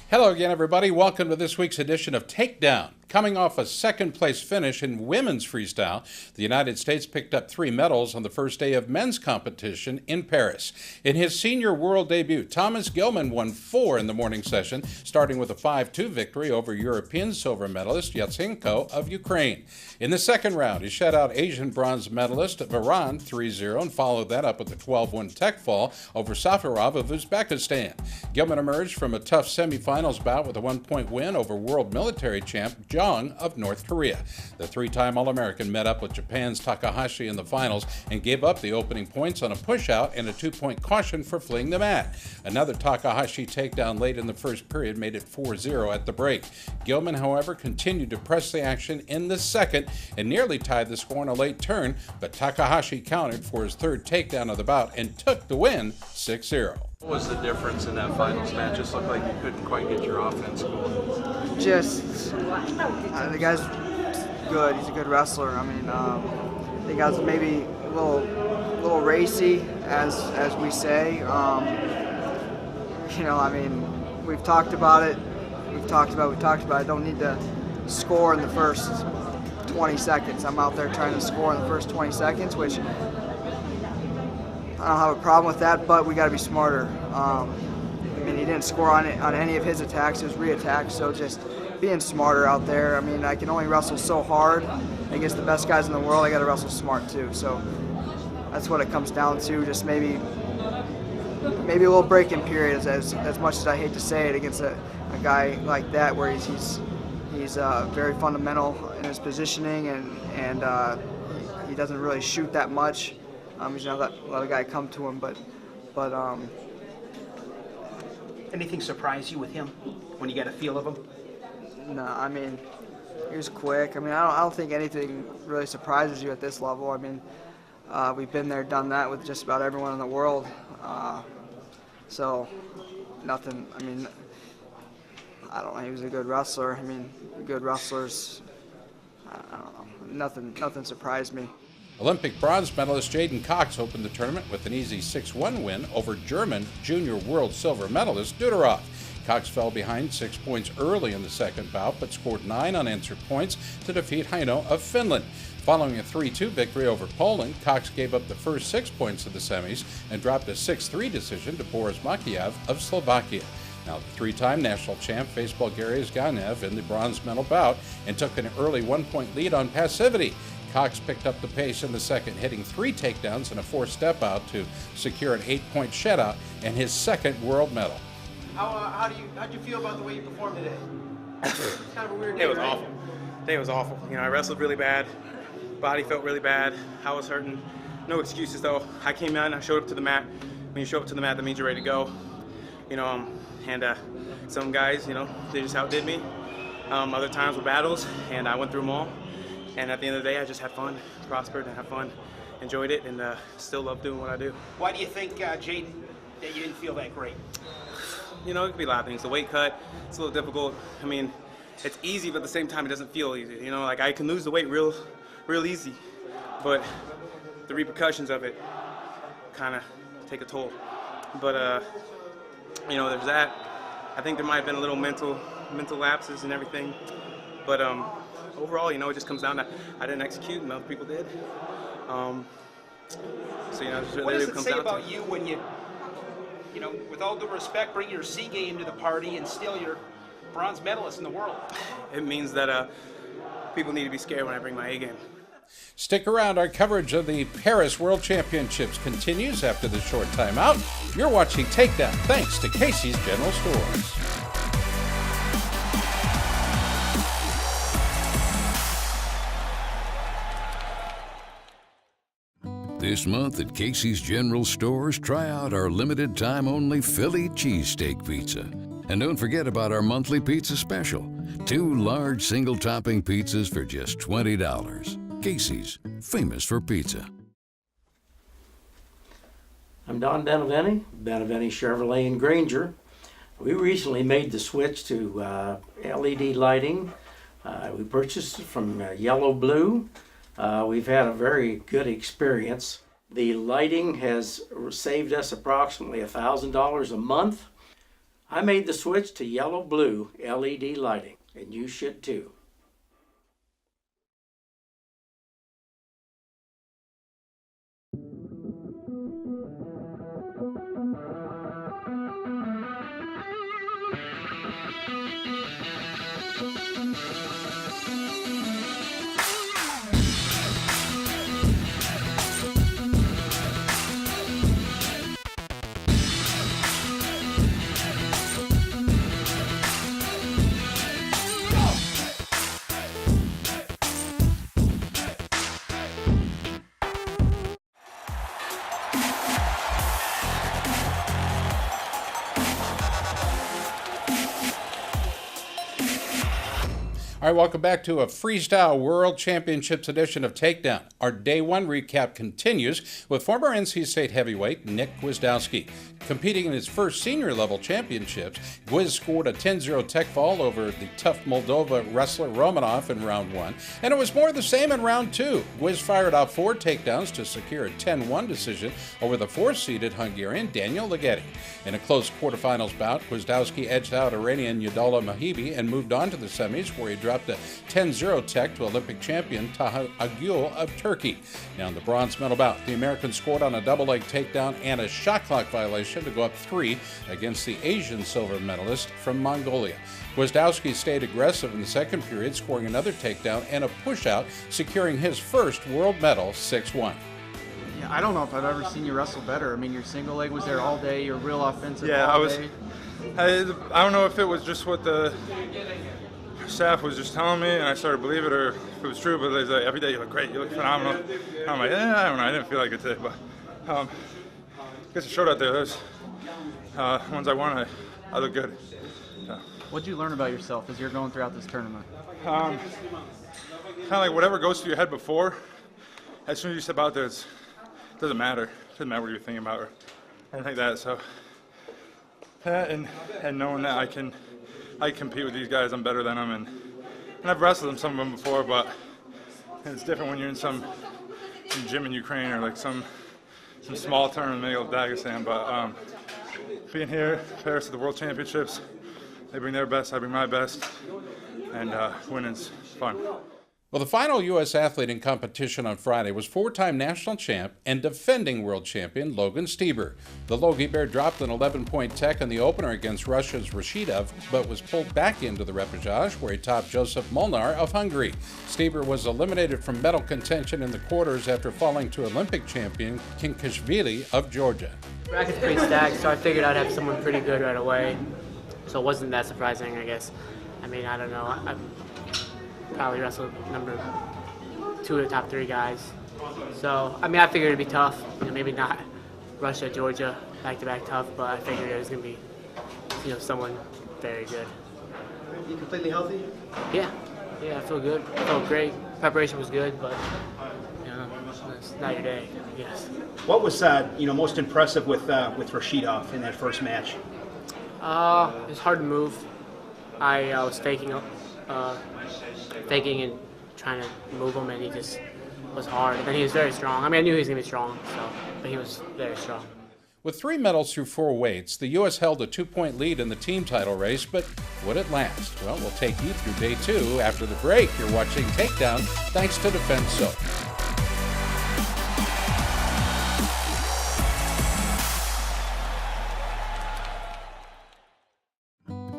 Hello again, everybody. Welcome to this week's edition of Takedown. Coming off a second-place finish in women's freestyle, the United States picked up 3 medals on the first day of men's competition in Paris. In his senior world debut, Thomas Gilman won 4 in the morning session, starting with a 5-2 victory over European silver medalist Yatsenko of Ukraine. In the second round, he shut out Asian bronze medalist Varan 3-0 and followed that up with a 12-1 tech fall over Safarov of Uzbekistan. Gilman emerged from a tough semifinals bout with a 1-point win over world military champ Jong of North Korea. The 3-time All-American met up with Japan's Takahashi in the finals and gave up the opening points on a push-out and a 2-point caution for fleeing the mat. Another Takahashi takedown late in the first period made it 4-0 at the break. Gilman, however, continued to press the action in the second and nearly tied the score in a late turn, but Takahashi countered for his third takedown of the bout and took the win 6-0. What was the difference in that finals match? Just looked like you couldn't quite get your offense going. The guy's good. He's a good wrestler. I mean, the guy's maybe a little racy, as we say. We've talked about it. We've talked about it. I don't need to score in the first 20 seconds. I'm out there trying to score in the first 20 seconds, which I don't have a problem with that, but we got to be smarter. He didn't score on any of his attacks. It was re-attacks, so just being smarter out there. I can only wrestle so hard against the best guys in the world. I got to wrestle smart too. So that's what it comes down to. Just maybe a little break-in period, as much as I hate to say it, against a guy like that, where he's very fundamental in his positioning and he doesn't really shoot that much. He's not let a guy come to him, but anything surprise you with him when you got a feel of him? No, he was quick. I don't think anything really surprises you at this level. We've been there, done that with just about everyone in the world. So nothing. I don't know. He was a good wrestler. Good wrestlers. I don't know. Nothing surprised me. Olympic bronze medalist Jaden Cox opened the tournament with an easy 6-1 win over German junior world silver medalist Duderov. Cox fell behind 6 points early in the second bout, but scored 9 unanswered points to defeat Heino of Finland. Following a 3-2 victory over Poland, Cox gave up the first 6 points of the semis and dropped a 6-3 decision to Boris Makiev of Slovakia. Now, the 3-time national champ faced Bulgaria's Ganev in the bronze medal bout and took an early 1-point lead on passivity. Cox picked up the pace in the second, hitting 3 takedowns and a 4th step-out to secure an 8-point shutout and his second world medal. How'd you feel about the way you performed today? It's kind of a weird day, It was right? awful. Today was awful. I wrestled really bad. Body felt really bad. I was hurting. No excuses, though. I came out and I showed up to the mat. When you show up to the mat, that means you're ready to go. Some guys, they just outdid me. Other times were battles, and I went through them all. And at the end of the day, I just had fun, prospered, and had fun, enjoyed it, and still love doing what I do. Why do you think, Jaden, that you didn't feel that great? It could be a lot of things. The weight cut, it's a little difficult. It's easy, but at the same time, it doesn't feel easy. I can lose the weight real easy, but the repercussions of it kind of take a toll. But, there's that. I think there might have been a little mental lapses and everything, but overall, it just comes down to I didn't execute and other people did. Just really what does it comes say down about to. you when you, with all due respect, bring your C game to the party and still you're bronze medalist in the world? It means that people need to be scared when I bring my A game. Stick around. Our coverage of the Paris World Championships continues after the short timeout. You're watching Takedown, thanks to Casey's General Stores. This month at Casey's General Stores, try out our limited time only Philly cheesesteak pizza. And don't forget about our monthly pizza special. 2 large single topping pizzas for just $20. Casey's, famous for pizza. I'm Don Beneveni, Beneveni Chevrolet in Granger. We recently made the switch to LED lighting. We purchased it from Yellow Blue. We've had a very good experience. The lighting has saved us approximately $1,000 a month. I made the switch to yellow-blue LED lighting, and you should too. All right, welcome back to a Freestyle World Championships edition of Takedown. Our Day 1 recap continues with former NC State heavyweight Nick Gwiazdowski. Competing in his first senior-level championships, Gwiz scored a 10-0 tech fall over the tough Moldova wrestler Romanov in round 1, and it was more of the same in round 2. Gwiz fired off 4 takedowns to secure a 10-1 decision over the 4th-seeded Hungarian Daniel Ligeti. In a close quarterfinals bout, Gwiazdowski edged out Iranian Yadala Mahibi and moved on to the semis, where he dropped a 10-0 tech to Olympic champion Taha Agül of Turkey. Now in the bronze medal bout, the American scored on a double-leg takedown and a shot clock violation to go up 3 against the Asian silver medalist from Mongolia. Gwiazdowski stayed aggressive in the second period, scoring another takedown and a push-out, securing his first world medal 6-1. Yeah, I don't know if I've ever seen you wrestle better. I mean, your single leg was there all day. You're real offensive all day. I don't know if it was just what the staff was just telling me, and I started to believe it, or if it was true. But like, every day you look great, you look phenomenal. I'm like, I don't know. I didn't feel like it today, but I guess it showed out there. Those ones I won, I look good. What did you learn about yourself as you're going throughout this tournament? Kind of like whatever goes through your head before, as soon as you step out there, it doesn't matter. It doesn't matter what you're thinking about or anything like that. So that and knowing that I can compete with these guys, I'm better than them, and I've wrestled them, some of them before, but it's different when you're in some gym in Ukraine or like some small tournament in the middle of Dagestan. But being here, Paris at the World Championships, they bring their best, I bring my best, and winning's fun. Well, the final U.S. athlete in competition on Friday was 4-time national champ and defending world champion Logan Stieber. The Logie Bear dropped an 11-point tech in the opener against Russia's Rashidov, but was pulled back into the repechage where he topped Joseph Molnar of Hungary. Stieber was eliminated from medal contention in the quarters after falling to Olympic champion Kinkashvili of Georgia. Bracket's pretty stacked, so I figured I'd have someone pretty good right away. So it wasn't that surprising, I guess. I mean, I don't know. I've probably wrestled number 2 of the top 3 guys. So, I mean, I figured it'd be tough. You know, maybe not Russia, Georgia, back-to-back tough, but I figured it was going to be, someone very good. You completely healthy? Yeah, I feel good. I felt great. Preparation was good, but, it's not your day, I guess. What was, most impressive with Rashidov in that first match? It was hard to move. I was faking and trying to move him, and he just was hard. And he was very strong. I mean, I knew he was going to be strong, but he was very strong. With 3 medals through 4 weights, the U.S. held a 2-point lead in the team title race, but would it last? Well, we'll take you through Day 2 after the break. You're watching Takedown, thanks to Defense Soap.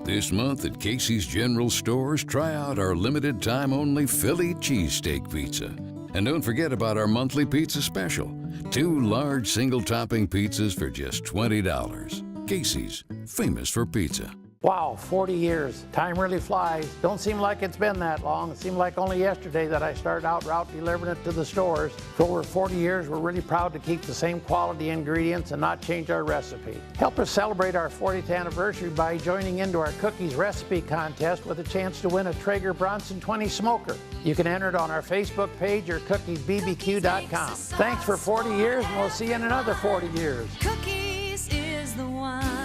This month at Casey's General Stores, try out our limited time only Philly cheesesteak pizza. And don't forget about our monthly pizza special. 2 large single topping pizzas for just $20. Casey's, famous for pizza. Wow, 40 years. Time really flies. Don't seem like it's been that long. It seemed like only yesterday that I started out route delivering it to the stores. For over 40 years, we're really proud to keep the same quality ingredients and not change our recipe. Help us celebrate our 40th anniversary by joining into our cookies recipe contest with a chance to win a Traeger Bronson 20 smoker. You can enter it on our Facebook page or cookiesbbq.com. Thanks for 40 years, and we'll see you in another 40 years. Cookies is the one.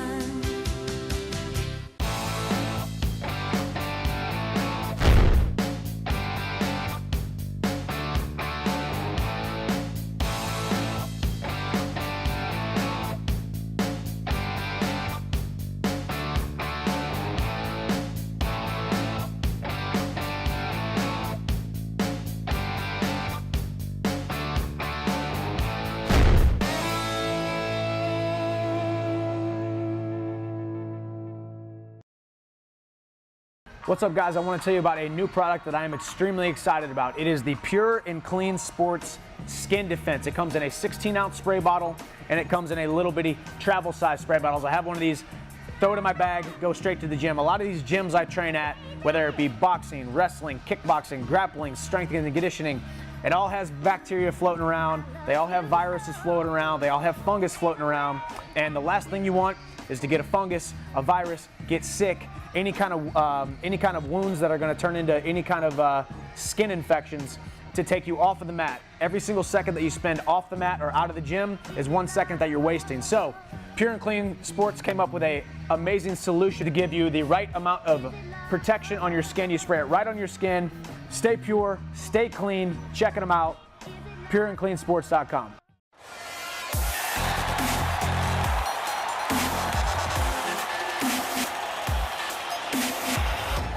What's up, guys? I want to tell you about a new product that I am extremely excited about. It is the Pure and Clean Sports Skin Defense. It comes in a 16-ounce spray bottle, and it comes in a little bitty travel size spray bottles. I have one of these, throw it in my bag, go straight to the gym. A lot of these gyms I train at, whether it be boxing, wrestling, kickboxing, grappling, strength and conditioning, it all has bacteria floating around. They all have viruses floating around. They all have fungus floating around. And the last thing you want is to get a fungus, a virus, get sick, any kind of wounds that are going to turn into any kind of skin infections to take you off of the mat. Every single second that you spend off the mat or out of the gym is 1 second that you're wasting. So Pure and Clean Sports came up with an amazing solution to give you the right amount of protection on your skin. You spray it right on your skin. Stay pure, stay clean. Checking them out, pureandcleansports.com.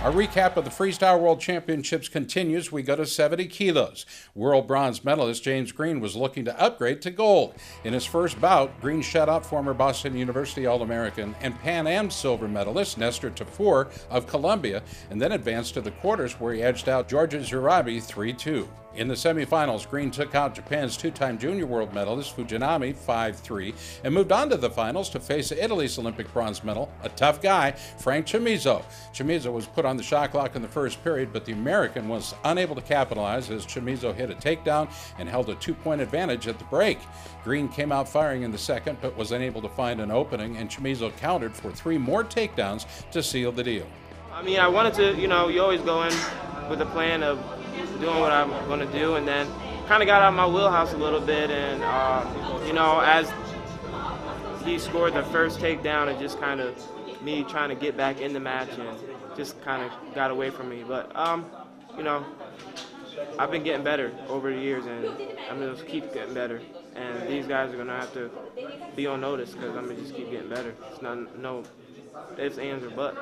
Our recap of the Freestyle World Championships continues. We go to 70 kilos. World bronze medalist James Green was looking to upgrade to gold. In his first bout, Green shut out former Boston University All-American and Pan Am silver medalist Nestor Tafur of Colombia, and then advanced to the quarters where he edged out Georgia Zurabi 3-2. In the semifinals, Green took out Japan's two-time junior world medalist Fujinami 5-3 and moved on to the finals to face Italy's Olympic bronze medal, a tough guy, Frank Chamizo. Chamizo was put on the shot clock in the first period, but the American was unable to capitalize as Chamizo hit a takedown and held a 2-point advantage at the break. Green came out firing in the second, but was unable to find an opening, and Chamizo countered for 3 more takedowns to seal the deal. I mean, I wanted to, you always go in with a plan of doing what I'm going to do, and then kind of got out of my wheelhouse a little bit, and as he scored the first takedown, it just kind of me trying to get back in the match and just kind of got away from me. But I've been getting better over the years, and I'm going to keep getting better, and these guys are going to have to be on notice because I'm going to just keep getting better. It's not no ifs, ands, or buts.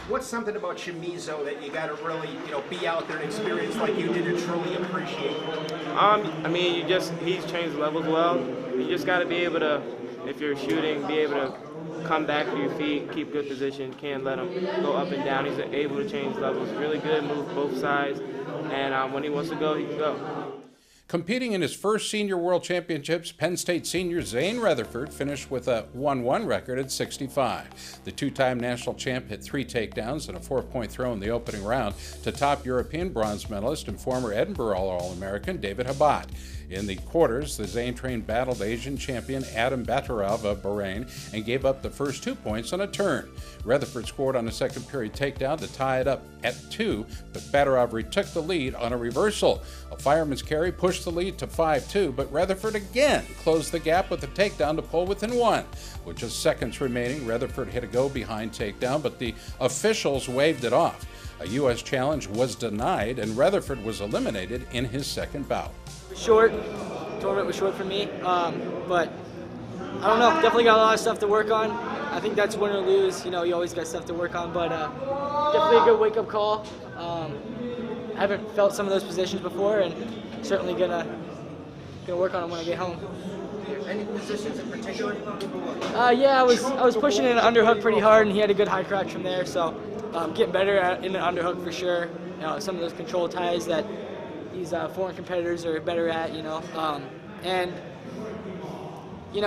What's something about Chamizo that you got to really, be out there and experience like you did to truly appreciate? I mean, he's changed levels well. You just got to be able to, if you're shooting, be able to come back to your feet, keep good position, can't let him go up and down. He's able to change levels, really good, move both sides, and when he wants to go, he can go. Competing in his first Senior World Championships, Penn State senior Zane Rutherford finished with a 1-1 record at 65. The two-time national champ hit 3 takedowns and a 4-point throw in the opening round to top European bronze medalist and former Edinburgh All-American David Habat. In the quarters, the Zane train battled Asian champion Adam Batarov of Bahrain and gave up the first 2 points on a turn. Rutherford scored on a second period takedown to tie it up at 2, but Batarov retook the lead on a reversal. A fireman's carry pushed the lead to 5-2, but Rutherford again closed the gap with a takedown to pull within 1. With just seconds remaining, Rutherford hit a go-behind takedown, but the officials waved it off. A U.S. challenge was denied, and Rutherford was eliminated in his second bout. Short. Tournament was short for me, but I don't know. Definitely got a lot of stuff to work on. I think that's win or lose. You always got stuff to work on, but definitely a good wake-up call. I haven't felt some of those positions before, and certainly gonna work on them when I get home. Any positions in particular? Yeah, I was pushing in an underhook pretty hard, and he had a good high crotch from there. So getting better in an underhook for sure. Some of those control ties that these foreign competitors are better at, and I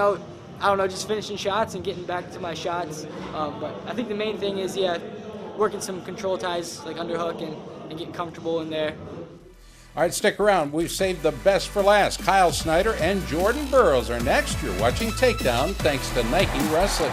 don't know, just finishing shots and getting back to my shots. But I think the main thing is, working some control ties like underhook and getting comfortable in there. All right, stick around. We've saved the best for last. Kyle Snyder and Jordan Burroughs are next. You're watching Takedown thanks to Nike Wrestling.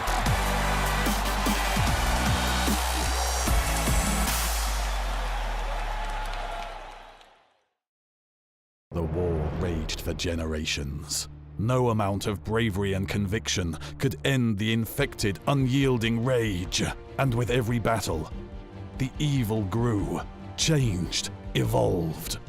The war raged for generations. No amount of bravery and conviction could end the infected, unyielding rage. And with every battle, the evil grew, changed, evolved.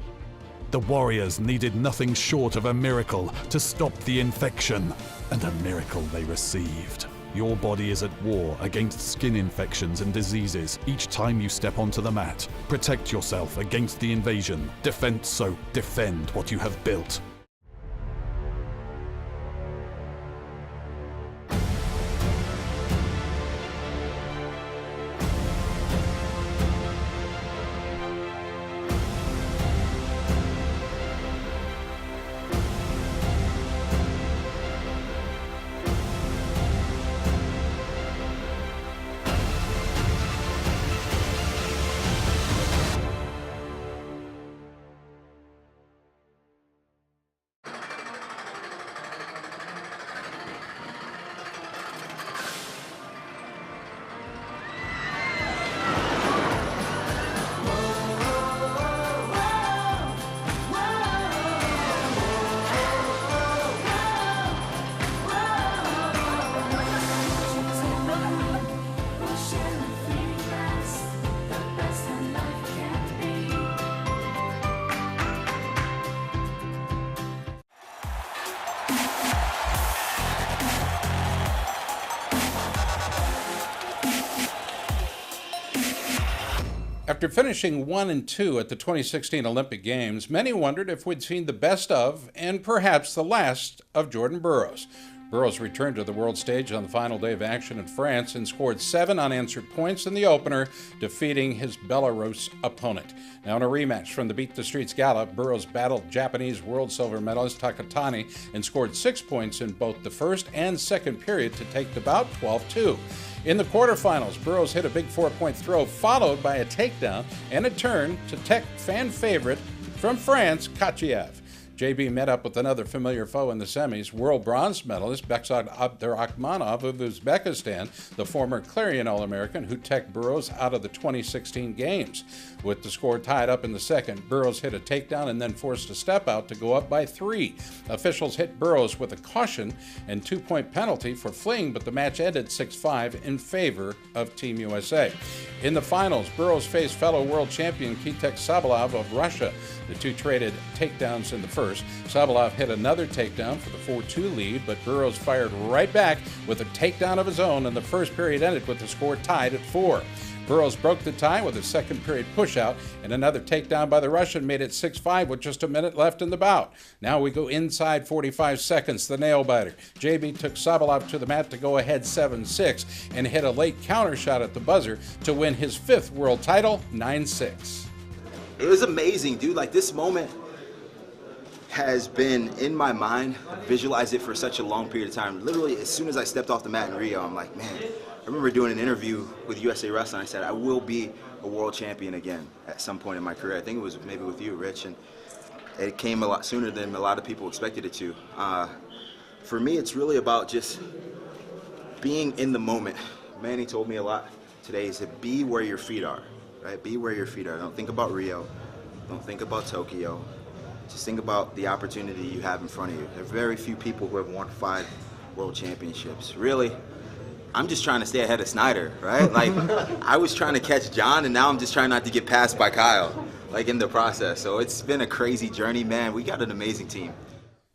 The warriors needed nothing short of a miracle to stop the infection, and a miracle they received. Your body is at war against skin infections and diseases each time you step onto the mat. Protect yourself against the invasion. Defend Soap. Defend what you have built. After finishing 1 and 2 at the 2016 Olympic Games, many wondered if we'd seen the best of, and perhaps the last, of Jordan Burroughs. Burroughs returned to the world stage on the final day of action in France and scored 7 unanswered points in the opener, defeating his Belarus opponent. Now in a rematch from the Beat the Streets Gala, Burroughs battled Japanese world silver medalist Takatani and scored 6 points in both the first and second period to take the bout 12-2. In the quarterfinals, Burroughs hit a big 4-point throw, followed by a takedown and a turn to Tech fan favorite from France, Kachiev. JB met up with another familiar foe in the semis, world bronze medalist Beksad Abdurakhmanov of Uzbekistan, the former Clarion All-American who teched Burroughs out of the 2016 Games. With the score tied up in the second, Burroughs hit a takedown and then forced a step out to go up by 3. Officials hit Burroughs with a caution and 2-point penalty for fleeing, but the match ended 6-5 in favor of Team USA. In the finals, Burroughs faced fellow world champion Kitek Sabalov of Russia. The two traded takedowns in the first. Sabalov hit another takedown for the 4-2 lead, but Burroughs fired right back with a takedown of his own, and the first period ended with the score tied at 4. Burroughs broke the tie with a second period pushout, and another takedown by the Russian made it 6-5 with just a minute left in the bout. Now we go inside 45 seconds, the nail-biter. JB took Sabalov to the mat to go ahead 7-6 and hit a late counter shot at the buzzer to win his 5th world title, 9-6. It was amazing, dude. Like, this moment has been in my mind, visualized it for such a long period of time. Literally, as soon as I stepped off the mat in Rio, I'm like, man, I remember doing an interview with USA Wrestling. I said, I will be a world champion again at some point in my career. I think it was maybe with you, Rich, and it came a lot sooner than a lot of people expected it to. For me, it's really about just being in the moment. Manny told me a lot today, he said, be where your feet are, right? Be where your feet are. Don't think about Rio. Don't think about Tokyo. Just think about the opportunity you have in front of you. There are very few people who have won 5 world championships. Really, I'm just trying to stay ahead of Snyder, right? Like, I was trying to catch John, and now I'm just trying not to get passed by Kyle, like, in the process. So it's been a crazy journey, man. We got an amazing team.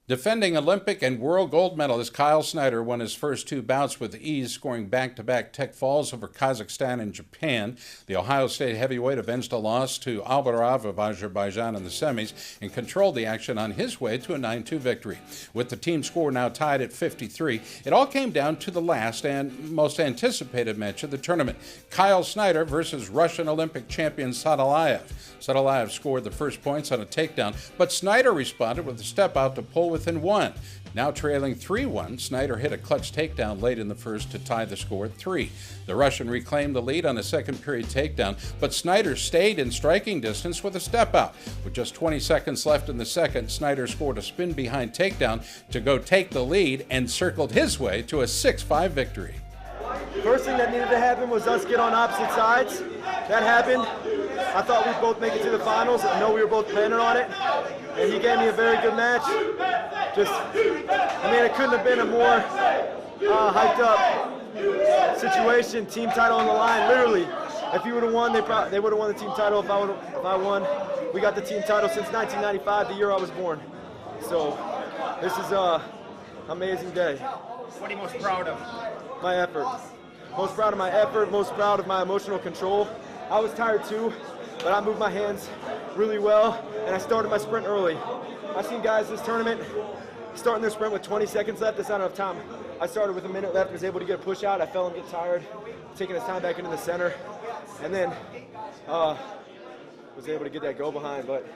Defending Olympic and world gold medalist Kyle Snyder won his first 2 bouts with ease, scoring back-to-back tech falls over Kazakhstan and Japan. The Ohio State heavyweight avenged a loss to Albarov of Azerbaijan in the semis and controlled the action on his way to a 9-2 victory. With the team score now tied at 53, it all came down to the last and most anticipated match of the tournament, Kyle Snyder versus Russian Olympic champion Sadalayev. Sadalayev scored the first points on a takedown, but Snyder responded with a step out to pull within 1. Now trailing 3-1, Snyder hit a clutch takedown late in the first to tie the score at 3. The Russian reclaimed the lead on a second period takedown, but Snyder stayed in striking distance with a step out. With just 20 seconds left in the second, Snyder scored a spin behind takedown to go take the lead and circled his way to a 6-5 victory. First thing that needed to happen was us get on opposite sides. That happened. I thought we'd both make it to the finals. I know we were both planning on it. And he gave me a very good match. It couldn't have been a more hyped up situation. Team title on the line, literally. If he would have won, they would have won the team title if I won. We got the team title since 1995, the year I was born. So this is an amazing day. What are you most proud of? My effort. Most proud of my effort, most proud of my emotional control. I was tired too, but I moved my hands really well, and I started my sprint early. I've seen guys this tournament starting their sprint with 20 seconds left. That's not enough time. I started with a minute left, was able to get a push out. I fell and get tired, taking his time back into the center, and then was able to get that go behind, but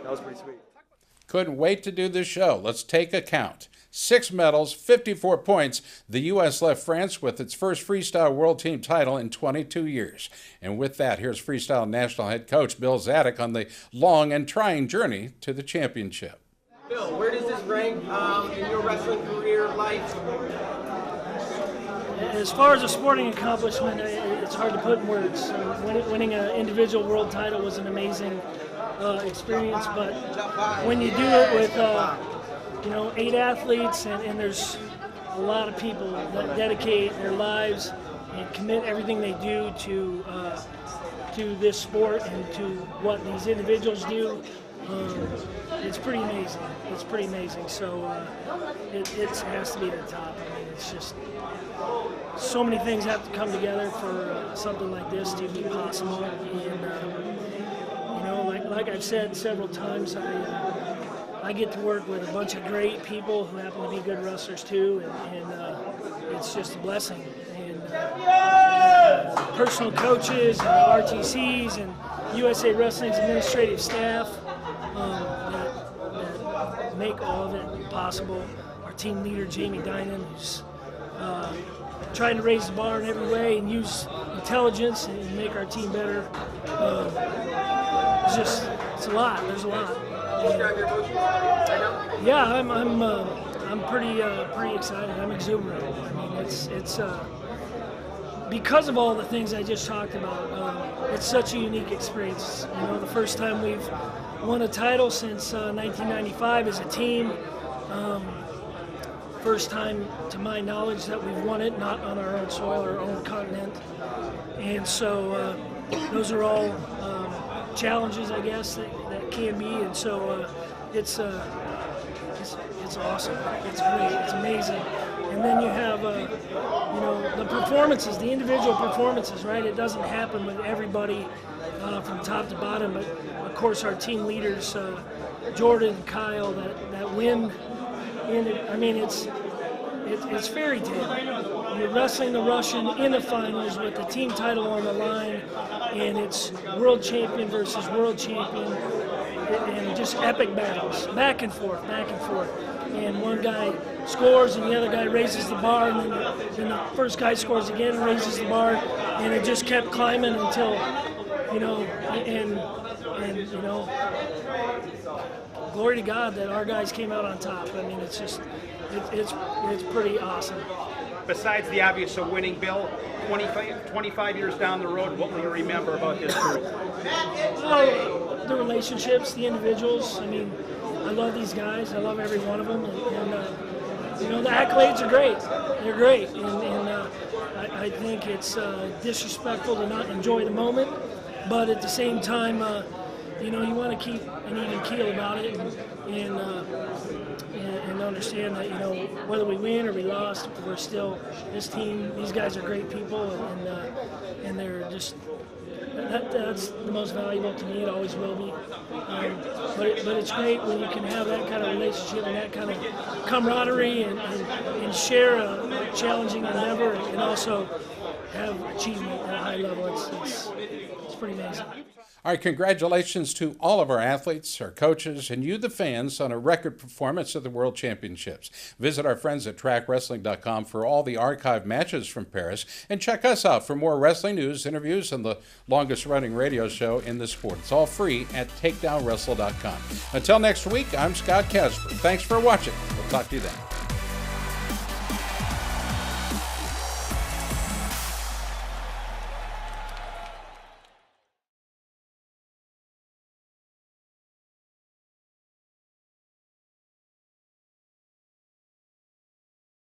that was pretty sweet. Couldn't wait to do this show. Let's take a count. 6 medals, 54 points. The U.S. left France with its first freestyle world team title in 22 years. And with that, here's freestyle national head coach Bill Zadek on the long and trying journey to the championship. Bill, where does this rank in your wrestling career life? As far as a sporting accomplishment, it's hard to put in words. Winning an individual world title was an amazing experience, but when you do it with 8 athletes and there's a lot of people that dedicate their lives and commit everything they do to this sport and to what these individuals do, it's pretty amazing. It's pretty amazing. So it has to be at the top. I mean, it's just so many things have to come together for something like this to be possible. And you know, like I've said several times, I get to work with a bunch of great people who happen to be good wrestlers too, and it's just a blessing. And personal coaches and RTCs and USA Wrestling's administrative staff that make all of it possible. Our team leader, Jamie Dinan, who's trying to raise the bar in every way and use intelligence and make our team better. It's a lot. There's a lot. Yeah, I'm pretty excited. I'm exuberant. I mean, it's because of all the things I just talked about. It's such a unique experience. You know, the first time we've won a title since 1995 as a team. First time, to my knowledge, that we've won it not on our own soil or our own continent. And so those are all challenges, I guess, that can be. And so it's awesome. It's great. It's amazing. And then you have, you know, the performances, the individual performances, right? It doesn't happen with everybody from top to bottom, but of course our team leaders, Jordan and Kyle, that win. I mean, it's fairy tale. You're wrestling the Russian in the finals with the team title on the line, and it's world champion versus world champion, and just epic battles, back and forth. And one guy scores, and the other guy raises the bar, and then the first guy scores again and raises the bar, and it just kept climbing until, you know, and you know, glory to God that our guys came out on top. I mean, it's just, it's pretty awesome. Besides the obvious of winning, Bill, 25 years down the road, what will you remember about this group? Well, the relationships, the individuals. I mean, I love these guys. I love every one of them. And you know, the accolades are great. They're great. And I think it's disrespectful to not enjoy the moment. But at the same time, you know, you want to keep an even keel about it and understand that, you know, whether we win or we lost, we're still this team. These guys are great people, and they're just that's the most valuable to me. It always will be. But it's great when you can have that kind of relationship and that kind of camaraderie and share a challenging endeavor and also have achievement at a high level. It's pretty amazing. All right, congratulations to all of our athletes, our coaches, and you, the fans, on a record performance at the World Championships. Visit our friends at trackwrestling.com for all the archived matches from Paris, and check us out for more wrestling news, interviews, and the longest-running radio show in the sport. It's all free at takedownwrestle.com. Until next week, I'm Scott Casper. Thanks for watching. We'll talk to you then.